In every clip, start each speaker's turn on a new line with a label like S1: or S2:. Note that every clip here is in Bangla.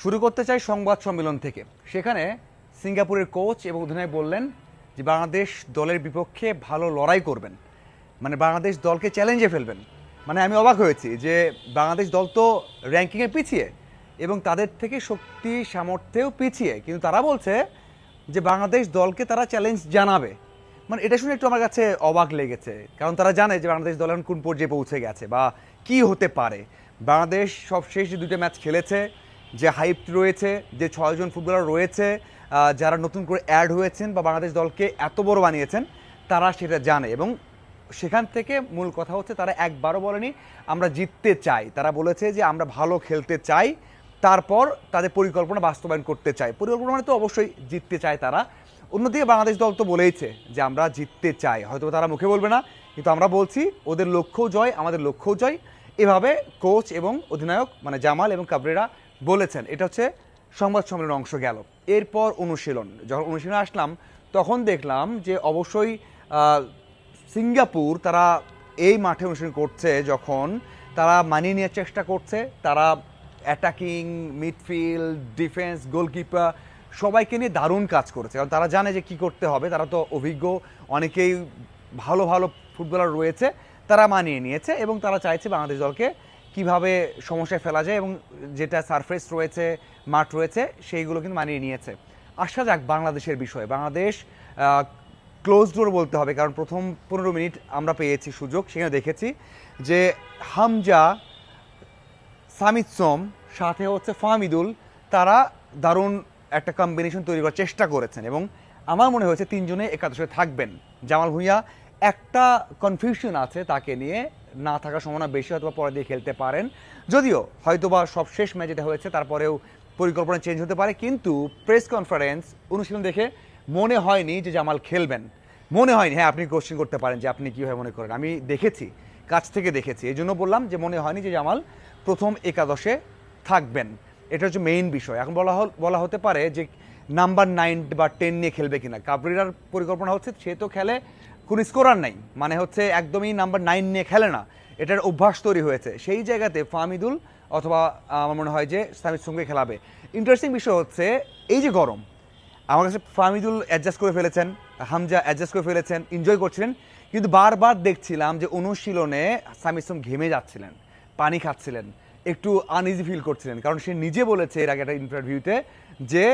S1: শুরু করতে চাই সংবাদ সম্মেলন থেকে। সেখানে সিঙ্গাপুরের কোচ এবং অধিনায়ক বললেন যে বাংলাদেশ দলের বিপক্ষে ভালো লড়াই করবেন, মানে বাংলাদেশ দলকে চ্যালেঞ্জে ফেলবেন। মানে আমি অবাক হয়েছি যে বাংলাদেশ দল তো র্যাঙ্কিংয়ে পিছিয়ে এবং তাদের থেকে শক্তি সামর্থ্যেও পিছিয়ে, কিন্তু তারা বলছে যে বাংলাদেশ দলকে তারা চ্যালেঞ্জ জানাবে। মানে এটা শুনে একটু আমার কাছে অবাক লেগেছে, কারণ তারা জানে যে বাংলাদেশ দল এখন কোন পর্যায়ে পৌঁছে গেছে বা কি হতে পারে। বাংলাদেশ সবশেষ যে দুটো ম্যাচ খেলেছে, যে হাইপ রয়েছে, যে 6 জন ফুটবলার রয়েছে যারা নতুন করে অ্যাড হয়েছেন বা বাংলাদেশ দলকে এত বড় বানিয়েছেন, তারা সেটা জানে। এবং সেখান থেকে মূল কথা হচ্ছে তারা একবারও বলেনি আমরা জিততে চাই, তারা বলেছে যে আমরা ভালো খেলতে চাই, তারপর তাদের পরিকল্পনা বাস্তবায়ন করতে চাই। পরিকল্পনা মানে তো অবশ্যই জিততে চায় তারা। অন্যদিকে বাংলাদেশ দল তো বলেইছে যে আমরা জিততে চাই, হয়তো তারা মুখে বলবে না, কিন্তু আমরা বলছি ওদের লক্ষ্যও জয়, আমাদের লক্ষ্যও জয়। এভাবে কোচ এবং অধিনায়ক মানে জামাল এবং কাবরেরা বলেছেন। এটা হচ্ছে সংবাদ সম্মেলনের অংশ গেল। এরপর অনুশীলন, যখন অনুশীলনে আসলাম তখন দেখলাম যে অবশ্যই সিঙ্গাপুর তারা এই মাঠে অনুশীলন করছে, যখন তারা মানিয়ে নেওয়ার চেষ্টা করছে, তারা অ্যাটাকিং, মিডফিল্ড, ডিফেন্স, গোলকিপার সবাইকে নিয়ে দারুণ কাজ করেছে, কারণ তারা জানে যে কী করতে হবে। তারা তো অভিজ্ঞ, অনেকেই ভালো ভালো ফুটবলার রয়েছে, তারা মানিয়ে নিয়েছে এবং তারা চাইছে বাংলাদেশ দলকে কিভাবে সমস্যায় ফেলা যায় এবং যেটা সারফেস রয়েছে, মাঠ রয়েছে, সেইগুলো কিন্তু মানিয়ে নিয়েছে। আসা যাক বাংলাদেশের বিষয়ে। বাংলাদেশ ক্লোজ ডোর বলতে হবে, কারণ প্রথম 15 মিনিট আমরা পেয়েছি সুযোগ, সেখানে দেখেছি যে হামজা, সামিদ সোম সাথে হচ্ছে ফাহমিদুল, তারা দারুণ একটা কম্বিনেশন তৈরি করার চেষ্টা করেছেন এবং আমার মনে হয়েছে 3জনে একাদশে থাকবেন। জামাল ভুঁইয়া একটা কনফিউশন আছে তাকে নিয়ে, না থাকার সম্ভাবনা বেশি, হয়তো পরে দিয়ে খেলতে পারেন, যদিও হয়তোবা সব শেষ ম্যাচ যেটা হয়েছে তারপরেও পরিকল্পনা চেঞ্জ হতে পারে। কিন্তু প্রেস কনফারেন্স অনুশীলন দেখে মনে হয়নি যে জামাল খেলবেন, মনে হয়নি। হ্যাঁ, আপনি কোশ্চেন করতে পারেন যে আপনি কীভাবে মনে করেন, আমি দেখেছি, কাছ থেকে দেখেছি, এই জন্য বললাম যে মনে হয়নি যে জামাল প্রথম একাদশে থাকবেন। এটা হচ্ছে মেইন বিষয়। এখন বলা হতে পারে যে নাম্বার 9 বা 10 নিয়ে খেলবে কিনা। কাবরেরার পরিকল্পনা হচ্ছে সে তো খেলে, কোনো স্কোরার নাই, মানে হচ্ছে একদমই নাম্বার 9 নিয়ে খেলে না, এটার অভ্যাস তৈরি হয়েছে। সেই জায়গাতে ফাহমিদুল অথবা আমার মনে হয় যে সামিদ সঙ্গে খেলাবে। ইন্টারেস্টিং বিষয় হচ্ছে এই যে গরম, আমার কাছে ফাহমিদুল অ্যাডজাস্ট করে ফেলেছেন, হামজা অ্যাডজাস্ট করে ফেলেছেন, এনজয় করছিলেন, কিন্তু বারবার দেখছিলাম যে অনুশীলনে সামিদ সোম ঘেমে যাচ্ছিলেন, পানি খাচ্ছিলেন, একটু আনইজি ফিল করছিলেন, কারণ সে নিজে বলেছে এর আগে একটা ইন্টারভিউতে যে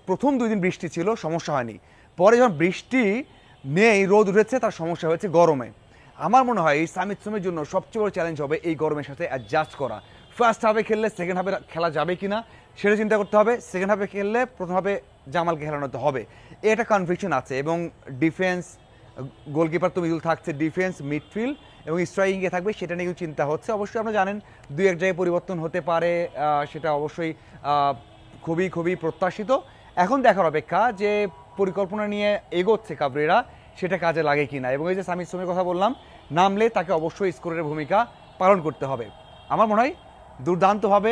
S1: প্রথম 2 দিন বৃষ্টি ছিল, সমস্যা হয়নি, পরে যখন বৃষ্টি নেই, রোদ উঠেছে, তার সমস্যা হয়েছে গরমে। আমার মনে হয় এই সামিদ সোমের জন্য সবচেয়ে বড় চ্যালেঞ্জ হবে এই গরমের সাথে অ্যাডজাস্ট করা। ফার্স্ট হাফে খেললে সেকেন্ড হাফে খেলা যাবে কিনা সেটা চিন্তা করতে হবে, সেকেন্ড হাফে খেললে প্রথম হাফে জামালকে খেলানো হবে, এটা কনফিউশন আছে। এবং ডিফেন্স, গোলকিপার তো মিদুল থাকছে, ডিফেন্স, মিডফিল্ড এবং স্ট্রাইকিংয়ে থাকবে, সেটা নিয়েও চিন্তা হচ্ছে। অবশ্যই আপনারা জানেন 2-1 জায়গায় পরিবর্তন হতে পারে, সেটা অবশ্যই খুবই খুবই প্রত্যাশিত। এখন দেখার অপেক্ষা যে পরিকল্পনা নিয়ে এগোচ্ছে কাবরেরা, সেটা কাজে লাগে কিনা। এবং এই যে সামিদ সোমের কথা বললাম, নামলে তাকে অবশ্যই স্কোরের ভূমিকা পালন করতে হবে। আমার মনে হয় দুর্দান্তভাবে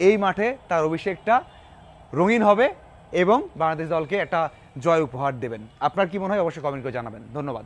S1: এই মাঠে তার অভিষেকটা রঙিন হবে এবং বাংলাদেশ দলকে একটা জয় উপহার দেবেন। আপনার কি মনে হয় অবশ্যই কমেন্ট করে জানাবেন। ধন্যবাদ।